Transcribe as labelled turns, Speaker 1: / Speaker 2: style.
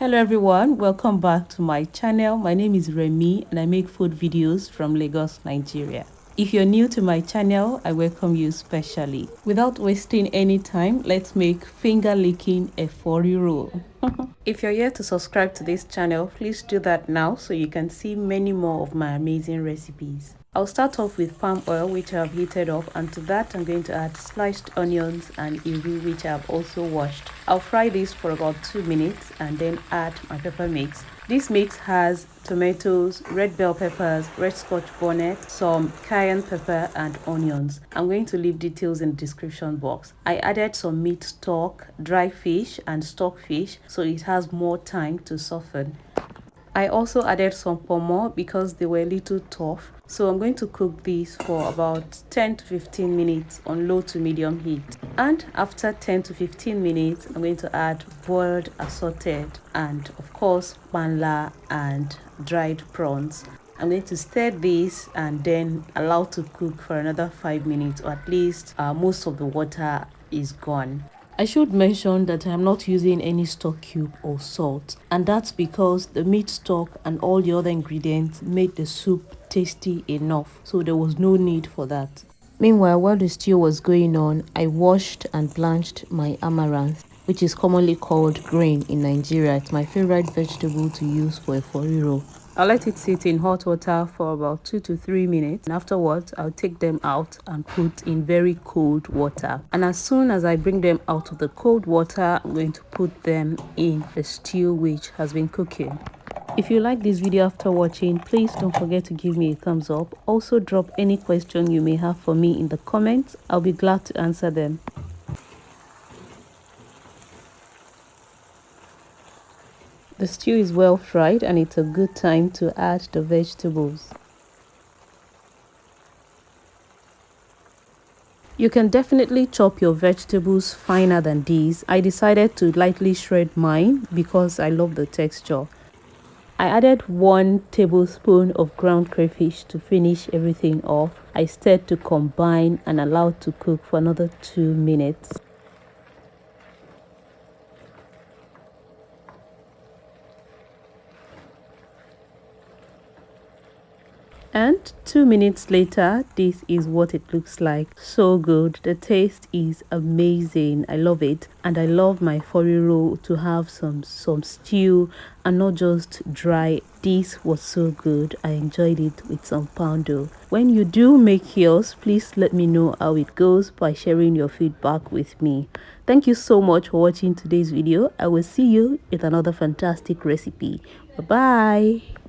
Speaker 1: Hello everyone, welcome back to my channel. My name is Remy and I make food videos from Lagos, Nigeria. If you're new to my channel, I welcome you specially. Without wasting any time, let's make finger-licking Efo-riro. If you're yet to subscribe to this channel, please do that now so you can see many more of my amazing recipes. I'll start off with palm oil, which I've heated up, and to that I'm going to add sliced onions and iri, which I've also washed. I'll fry this for about 2 minutes and then add my pepper mix. This mix has tomatoes, red bell peppers, red scotch bonnet, some cayenne pepper and onions. I'm going to leave details in the description box. I added some meat stock, dry fish and stockfish so it has more time to soften. I also added some Ponmo because they were a little tough. So I'm going to cook these for about 10 to 15 minutes on low to medium heat. And after 10 to 15 minutes, I'm going to add boiled assorted and of course panla and dried prawns. I'm going to stir this and then allow to cook for another 5 minutes, or at least most of the water is gone. I should mention that I'm not using any stock cube or salt, and that's because the meat stock and all the other ingredients made the soup tasty enough, so there was no need for that. Meanwhile, while the stew was going on, I washed and blanched my amaranth, which is commonly called grain in Nigeria. It's my favorite vegetable to use for Efo-riro. I'll let it sit in hot water for about 2 to 3 minutes, and afterwards I'll take them out and put in very cold water. And as soon as I bring them out of the cold water, I'm going to put them in the stew which has been cooking. If you like this video after watching, please don't forget to give me a thumbs up. Also drop any question you may have for me in the comments. I'll be glad to answer them. The stew is well fried and it's a good time to add the vegetables. You can definitely chop your vegetables finer than these. I decided to lightly shred mine because I love the texture. I added 1 tablespoon of ground crayfish to finish everything off. I stirred to combine and allowed to cook for another 2 minutes. And 2 minutes later, this is what it looks like. So good. The taste is amazing. I love it. And I love my Efo-riro to have some stew and not just dry. This was so good. I enjoyed it with some poundo. When you do make yours, please let me know how it goes by sharing your feedback with me. Thank you so much for watching today's video. I will see you with another fantastic recipe. Bye bye.